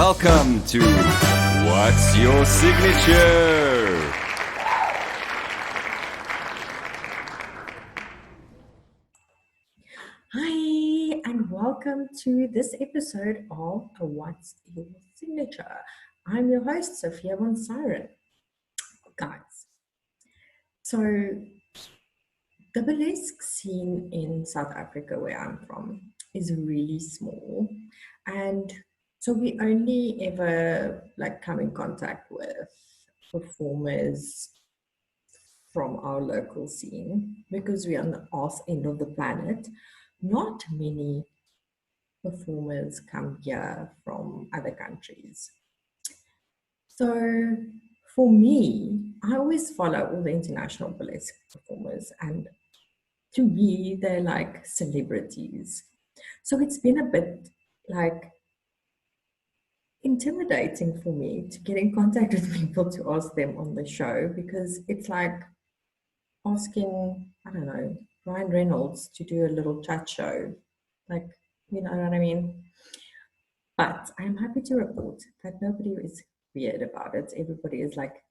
Welcome to What's Your Signature? Hi, and welcome to this episode of What's Your Signature? I'm your host, Sophia von Siren. Guys, so the burlesque scene in South Africa, where I'm from, is really small. And so we only ever come in contact with performers from our local scene because we're on the arse end of the planet. Not many performers come here from other countries. So for me, I always follow all the international burlesque performers, and to me, they're like celebrities. So it's been a bit like intimidating for me to get in contact with people to ask them on the show, because it's like asking, I don't know, Ryan Reynolds to do a little chat show. Like, you know what I mean? But I'm happy to report that nobody is weird about it. Everybody is like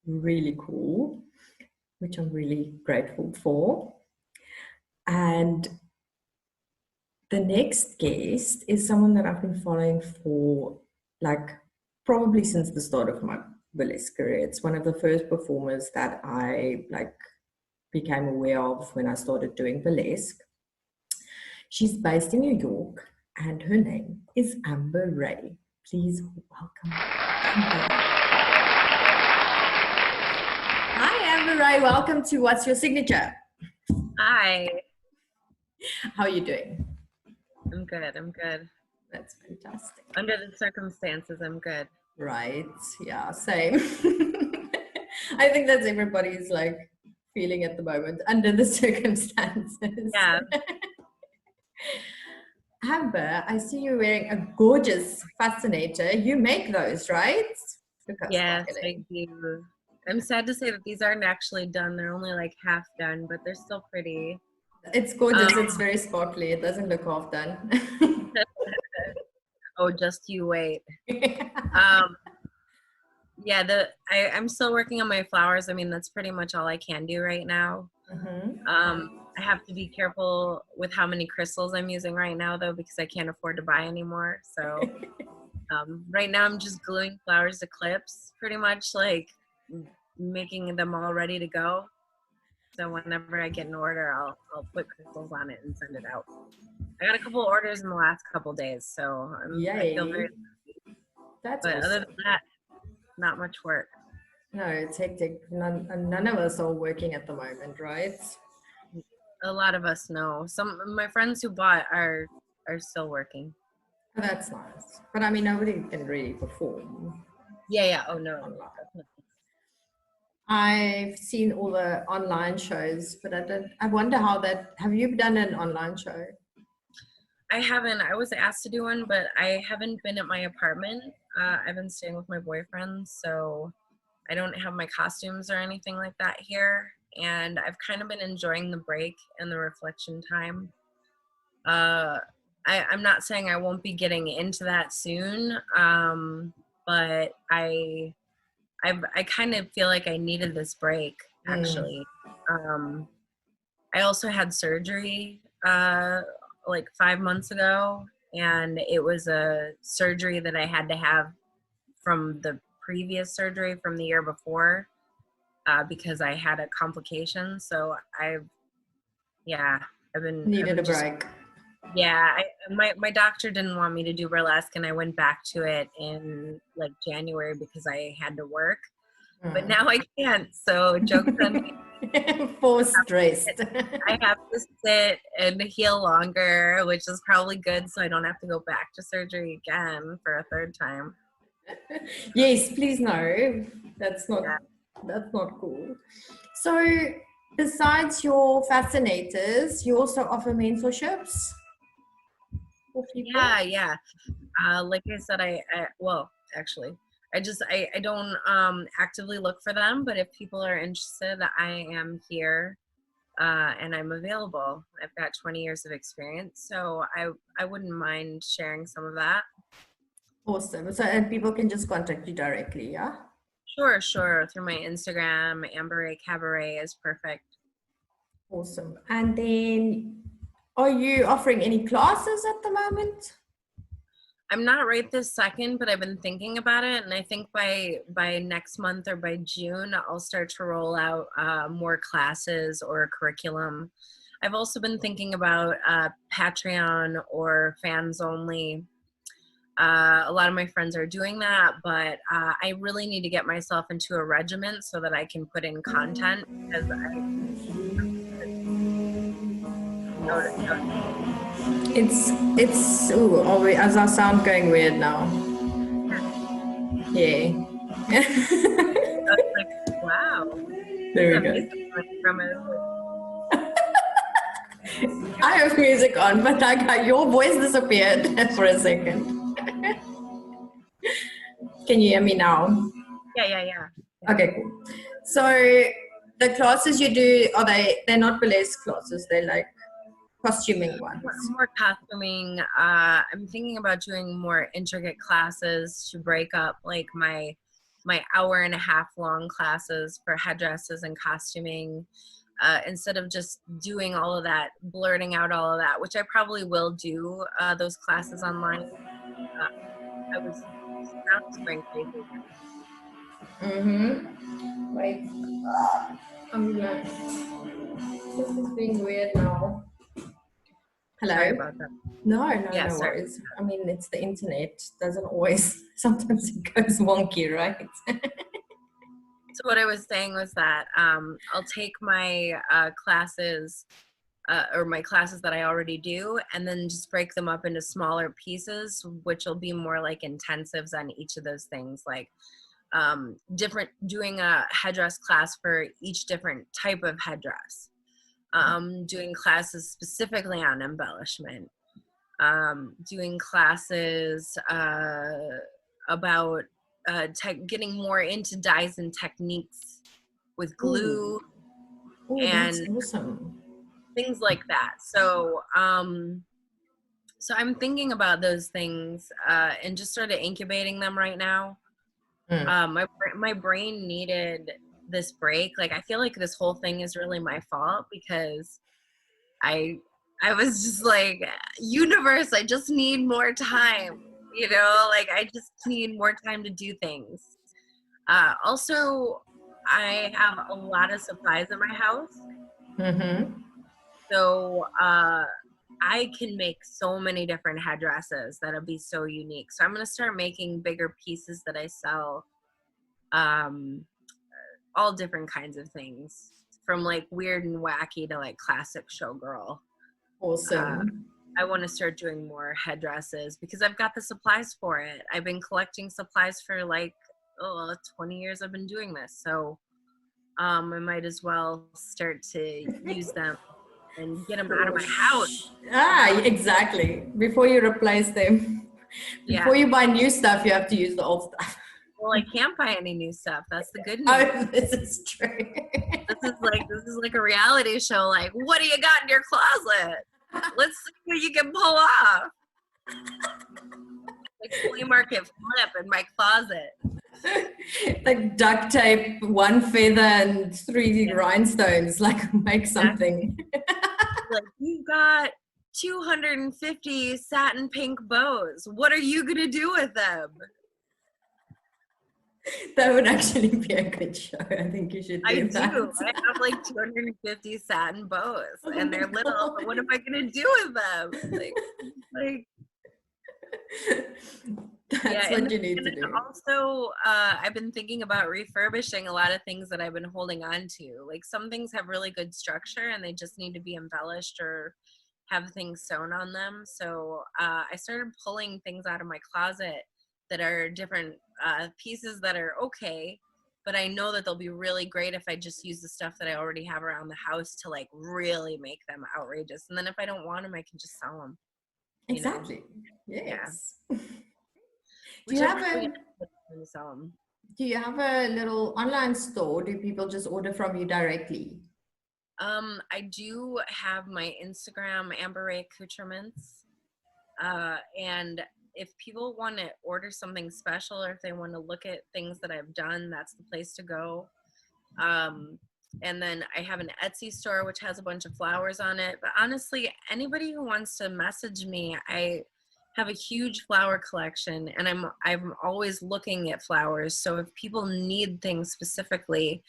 really cool, which I'm really grateful for. And the next guest is someone that I've been following for like probably since the start of my burlesque career. It's one of the first performers that I became aware of when I started doing burlesque. She's based in New York, and her name is Amber Ray. Please welcome Amber. Hi, Amber Ray. Welcome to What's Your Signature? Hi. How are you doing? I'm good. That's fantastic. Under the circumstances, I'm good. Right. Yeah, same. I think that's everybody's feeling at the moment, under the circumstances. Yeah. Amber, I see you wearing a gorgeous fascinator. You make those, right? Yes, I do. I'm sad to say that these aren't actually done. They're only like half done, but they're still pretty. It's gorgeous. It's very sparkly. It doesn't look half done. Oh, just you wait. Yeah, I'm still working on my flowers. I mean, that's pretty much all I can do right now. Mm-hmm. I have to be careful with how many crystals I'm using right now, though, because I can't afford to buy anymore. So right now I'm just gluing flowers to clips, pretty much like making them all ready to go. So whenever I get an order, I'll put crystals on it and send it out. I got a couple orders in the last couple days, so I feel very lucky. That's but awesome. Other than that, not much work. No, it's hectic. None of us are working at the moment, right? A lot of us know. Some of my friends who bought are still working. Oh, that's nice. But I mean, nobody can really perform. Yeah. Oh no. Online. I've seen all the online shows, but I wonder how that. Have you done an online show? I haven't. I was asked to do one, but I haven't been at my apartment. I've been staying with my boyfriend, so I don't have my costumes or anything like that here. And I've kind of been enjoying the break and the reflection time. I'm not saying I won't be getting into that soon, but I kind of feel like I needed this break, actually. I also had surgery like 5 months ago, and it was a surgery that I had to have from the previous surgery from the year before because I had a complication. So I've been needed a break. Yeah, my doctor didn't want me to do burlesque, and I went back to it in like January because I had to work. But now I can't, so joke's on me. Forced rest. I have to sit and heal longer, which is probably good, so I don't have to go back to surgery again for a third time. Yes, please no. That's not cool. So besides your fascinators, you also offer mentorships for people? Yeah. Like I said, I don't actively look for them, but if people are interested, I am here and I'm available. I've got 20 years of experience, so I wouldn't mind sharing some of that. Awesome. So, and people can just contact you directly, yeah? Sure. Through my Instagram, Amber Cabaret is perfect. Awesome. And then, are you offering any classes at the moment? I'm not right this second, but I've been thinking about it, and I think by next month or by June, I'll start to roll out more classes or a curriculum. I've also been thinking about Patreon or fans only. A lot of my friends are doing that, but I really need to get myself into a regiment so that I can put in content because Is our sound going weird now? Yeah. I was like, wow, There we the go. music from it. I have music on, but your voice disappeared for a second. Can you hear me now? Yeah. Okay, cool. So the classes you do, they're not burlesque classes, they're like costuming ones. More costuming. I'm thinking about doing more intricate classes to break up like my hour and a half long classes for headdresses and costuming. Instead of just doing all of that, blurting out all of that, which I probably will do those classes online. I was sounds going crazy. Wait, I'm gonna. This is being weird now. Hello? Sorry about that. No Yeah, sorry. worries. I mean, it's the internet. Doesn't always, sometimes it goes wonky, right? So what I was saying was that I'll take my classes or my classes that I already do and then just break them up into smaller pieces, which will be more like intensives on each of those things, like doing a headdress class for each different type of headdress, doing classes specifically on embellishment, doing classes about getting more into dyes and techniques with glue That's and awesome. things like that. So so I'm thinking about those things and just sort of incubating them right now. My brain needed this break. Like I feel like this whole thing is really my fault because I was just like, universe, I just need more time. You know, like I just need more time to do things. Also, I have a lot of supplies in my house. So I can make so many different headdresses that'll be so unique. So I'm going to start making bigger pieces that I sell, all different kinds of things, from like weird and wacky to like classic showgirl. Awesome. I want to start doing more headdresses because I've got the supplies for it. I've been collecting supplies for like 20 years I've been doing this. So I might as well start to use them and get them out of my house. Exactly. Before you replace them, before you buy new stuff, you have to use the old stuff. Well, I can't buy any new stuff. That's the good news. Oh, this is true. This is like a reality show. Like, what do you got in your closet? Let's see what you can pull off. Like flea market flip in my closet. Like duct tape, one feather, and 3D rhinestones. Like make something. Like you've got 250 satin pink bows. What are you gonna do with them? That would actually be a good show. I think you should do that. I have like 250 satin bows, and they're little. But what am I gonna do with them? Like That's what you need to do. Also, I've been thinking about refurbishing a lot of things that I've been holding on to. Like some things have really good structure, and they just need to be embellished or have things sewn on them. So I started pulling things out of my closet that are different pieces that are okay, but I know that they'll be really great if I just use the stuff that I already have around the house to like really make them outrageous. And then if I don't want them, I can just sell them. Exactly. Yes. Yeah. Do you have a little online store? Do people just order from you directly? I do have my Instagram, Amber Ray Accoutrements, and if people want to order something special or if they want to look at things that I've done, that's the place to go. And then I have an Etsy store which has a bunch of flowers on it. But honestly, anybody who wants to message me, I have a huge flower collection, and I'm always looking at flowers. So if people need things specifically,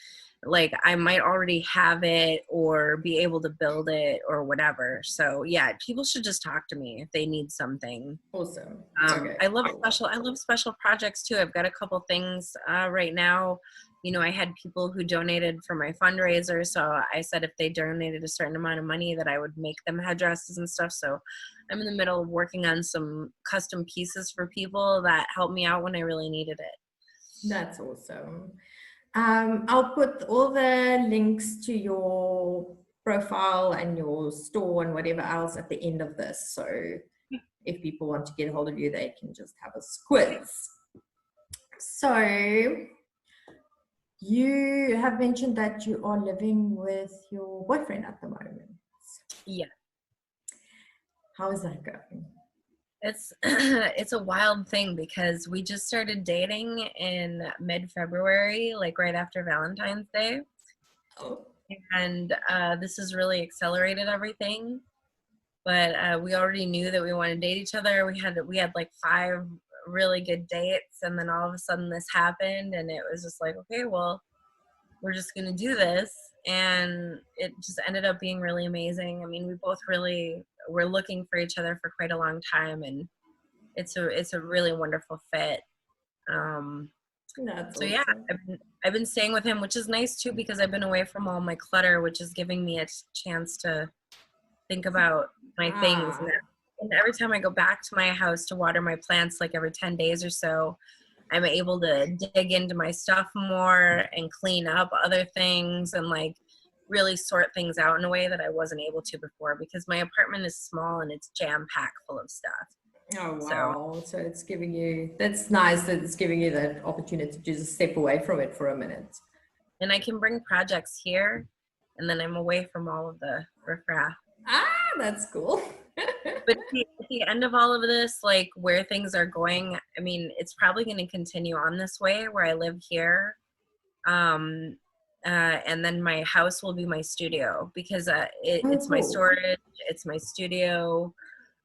like I might already have it or be able to build it or whatever. So yeah, people should just talk to me if they need something. Awesome. Okay. I love special projects too. I've got a couple things right now. You know, I had people who donated for my fundraiser, so I said if they donated a certain amount of money that I would make them headdresses and stuff. So I'm in the middle of working on some custom pieces for people that helped me out when I really needed it. That's awesome. I'll put all the links to your profile and your store and whatever else at the end of this. So if people want to get a hold of you, they can just have a quiz. So you have mentioned that you are living with your boyfriend at the moment. Yeah. How is that going? It's a wild thing because we just started dating in mid-February, like right after Valentine's Day. Oh. And this has really accelerated everything. But we already knew that we wanted to date each other. We had like 5 really good dates, and then all of a sudden this happened, and it was just like, okay, well, we're just gonna do this. And it just ended up being really amazing. I mean, we both really were looking for each other for quite a long time, and it's a really wonderful fit. That's so awesome. yeah, I've been staying with him, which is nice too, because I've been away from all my clutter, which is giving me a chance to think about my things. And every time I go back to my house to water my plants, like every 10 days or so, I'm able to dig into my stuff more and clean up other things and like really sort things out in a way that I wasn't able to before, because my apartment is small and it's jam-packed full of stuff. Oh, wow. So it's giving you, that's nice that it's giving you that opportunity to just step away from it for a minute. And I can bring projects here, and then I'm away from all of the riffraff. That's cool. But at the end of all of this, like where things are going, I mean, it's probably going to continue on this way where I live here. And then my house will be my studio, because it's my storage, it's my studio.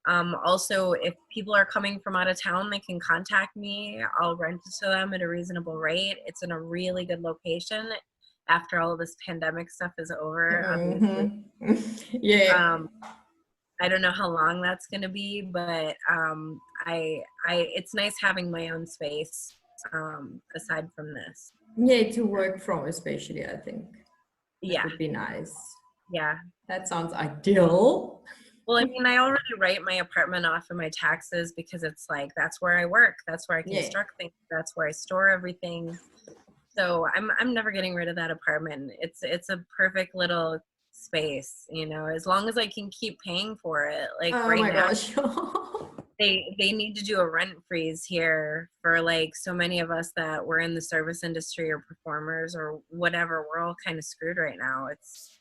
Also, if people are coming from out of town, they can contact me. I'll rent it to them at a reasonable rate. It's in a really good location after all of this pandemic stuff is over, obviously. Yeah. I don't know how long that's going to be, but it's nice having my own space aside from this. Yeah, to work from, especially, I think. Yeah. That would be nice. Yeah. That sounds ideal. Well, I mean, I already write my apartment off of my taxes because it's like, that's where I work. That's where I construct things. That's where I store everything. So I'm never getting rid of that apartment. It's a perfect little space, you know, as long as I can keep paying for it. Like right now, gosh. they need to do a rent freeze here for like so many of us that were in the service industry or performers or whatever. We're all kind of screwed right now. It's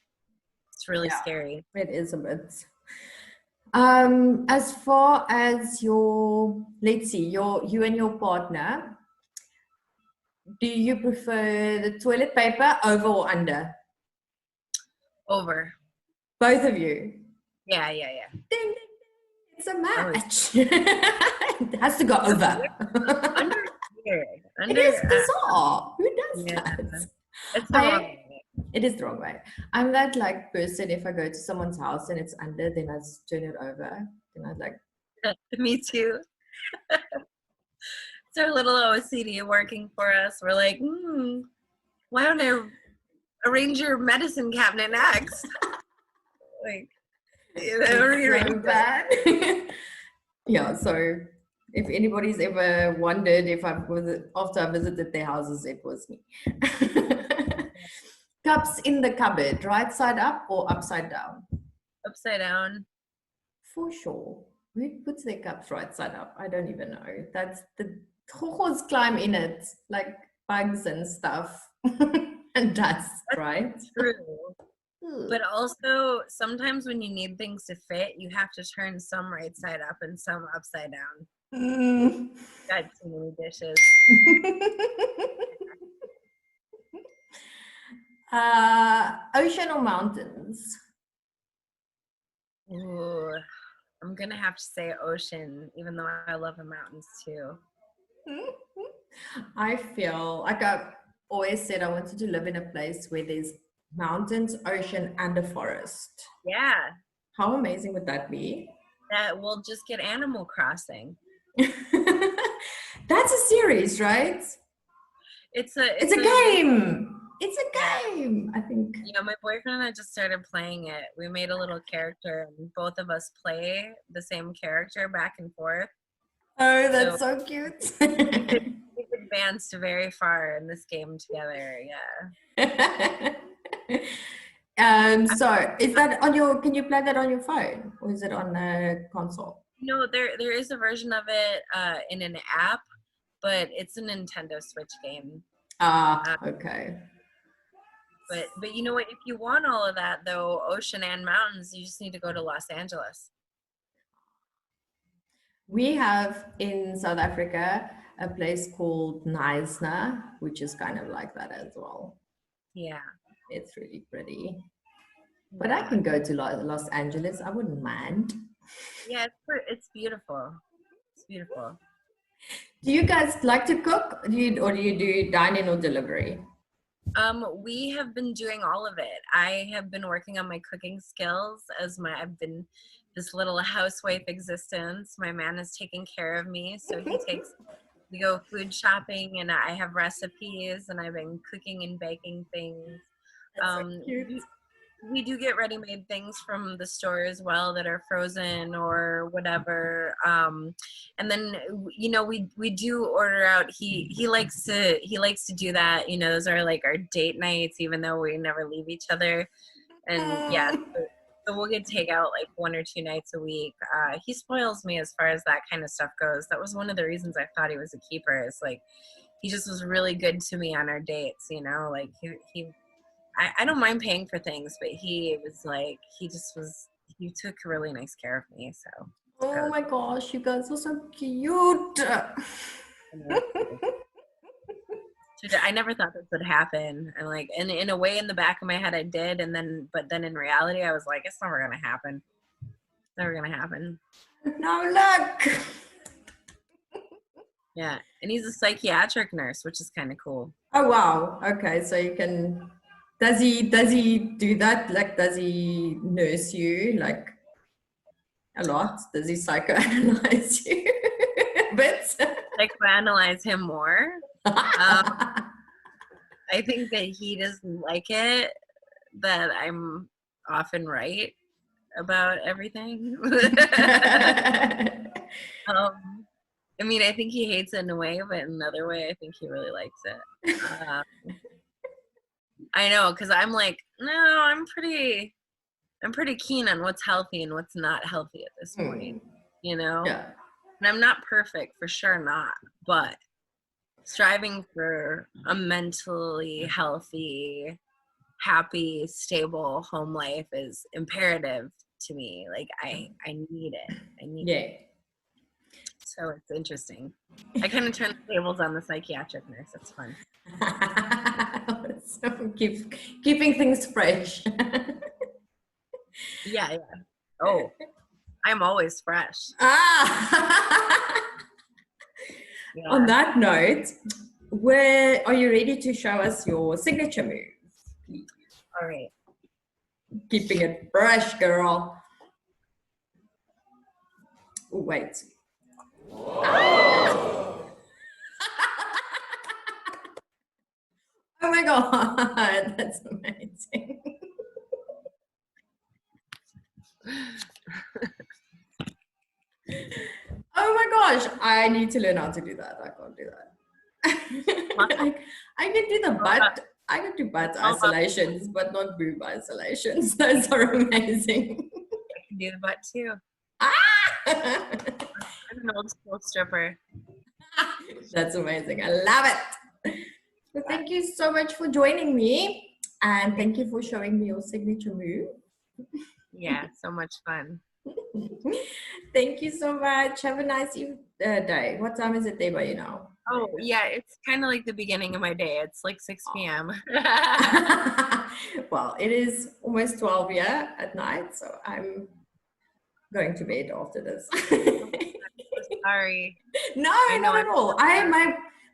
really scary. It is a bit. As far as let's see, you and your partner, do you prefer the toilet paper over or under? Over. Both of you? Yeah. Ding, ding, ding. It's a match. It has to go over. Under is weird. It is bizarre. Who does that? It's the wrong way. It is the wrong way. I'm that like person, if I go to someone's house and it's under, then I just turn it over. Then I like. Me too. It's our little OCD working for us. We're like, why don't I arrange your medicine cabinet next? Like, so bad. Yeah, so if anybody's ever wondered if after I visited their houses, it was me. Cups in the cupboard, right side up or upside down? Upside down. For sure. Who puts their cups right side up? I don't even know. That's the horses climb in it, like bugs and stuff. And dust, right? True. But also, sometimes when you need things to fit, you have to turn some right side up and some upside down. Mm. Got too many dishes. Ocean or mountains? Ooh, I'm gonna have to say ocean, even though I love the mountains too. I feel like I've always said I wanted to live in a place where there's mountains, ocean, and a forest. Yeah, How amazing would that be? that we'll just get Animal Crossing. That's a series, right? It's It's a game. It's a game. I think. Yeah, my boyfriend and I just started playing it. We made a little character, and both of us play the same character back and forth. Oh, that's so cute. We've advanced very far in this game together. Yeah. So is that on your? Can you play that on your phone, or is it on a console? No, there is a version of it in an app, but it's a Nintendo Switch game. Okay. But you know what? If you want all of that though, ocean and mountains, you just need to go to Los Angeles. We have in South Africa a place called Knysna, which is kind of like that as well. Yeah. It's really pretty. But I can go to Los Angeles. I wouldn't mind. Yeah, it's beautiful. It's beautiful. Do you guys like to cook? Or do you do dine-in or delivery? We have been doing all of it. I have been working on my cooking skills I've been this little housewife existence. My man is taking care of me, so we go food shopping, and I have recipes, and I've been cooking and baking things. That's so cute. We do get ready-made things from the store as well that are frozen or whatever. And then we do order out. He likes to do that. You know, those are like our date nights, even though we never leave each other. And yeah, so we'll get takeout like 1 or 2 nights a week. He spoils me as far as that kind of stuff goes. That was one of the reasons I thought he was a keeper. Is like he just was really good to me on our dates. You know, like I don't mind paying for things, but he took really nice care of me. So. Oh my gosh, you guys are so cute. I never thought this would happen, and like, in a way, in the back of my head, I did, but then in reality, I was like, it's never gonna happen. It's never gonna happen. No luck. Yeah, and he's a psychiatric nurse, which is kind of cool. Oh wow. Okay, so you can. Does he do that? Like, does he nurse you like a lot? Does he psychoanalyze you a bit? Psychoanalyze him more. I think that he doesn't like it that I'm often right about everything. I mean, I think he hates it in a way, but in another way, I think he really likes it. I know, because I'm like, no, I'm pretty keen on what's healthy and what's not healthy at this point, you know? Yeah. And I'm not perfect, for sure not, but striving for a mentally healthy, happy, stable home life is imperative to me. Like, I need it. I need it. So it's interesting. I kind of turn the tables on the psychiatric nurse. It's fun. So keeping things fresh. Yeah. Oh, I'm always fresh. Yeah. On that note, where are you ready to show us your signature moves, please? All right. Keeping it fresh, girl. Oh, wait. Oh my god, that's amazing. Oh my gosh, I need to learn how to do that. I can't do that. I can do the butt. I can do butt isolations, but not boob isolations. Those are amazing. I can do the butt too. I'm an old school stripper. That's amazing. I love it. So thank you so much for joining me, and thank you for showing me your signature move. Yeah, so much fun. Thank you so much. Have a nice day. What time is it there by you now? Oh, yeah, it's kind of like the beginning of my day. It's like 6 p.m. Well, it is almost 12 here at night, so I'm going to bed after this. Sorry. No, I know not at all.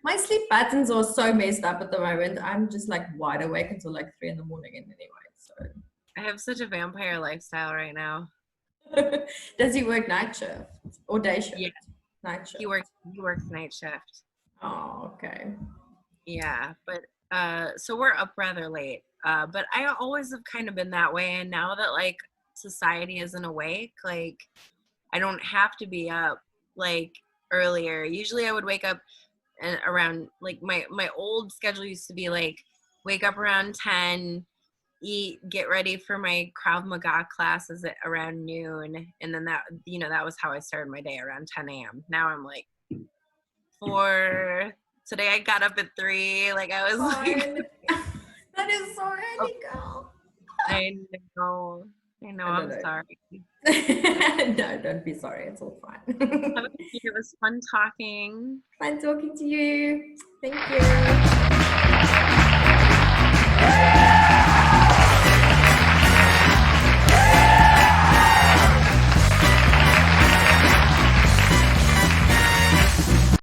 My sleep patterns are so messed up at the moment. I'm just like wide awake until like 3 in the morning anyway. So I have such a vampire lifestyle right now. does he work night shift or day shift? Yeah. Night shift. He works night shift. Oh, okay. Yeah, but so we're up rather late. But I always have kind of been that way, and now that like society isn't awake, like I don't have to be up like earlier. Usually I would wake up and around like my old schedule used to be like wake up around 10, eat, get ready for my Krav Maga classes at around noon, and then that that was how I started my day around 10 a.m. Now I'm like today I got up at 3. Like I was like that is so early, girl. I know. I'm sorry. No, don't be sorry. It's all fine. It was fun talking. Fun talking to you. Thank you.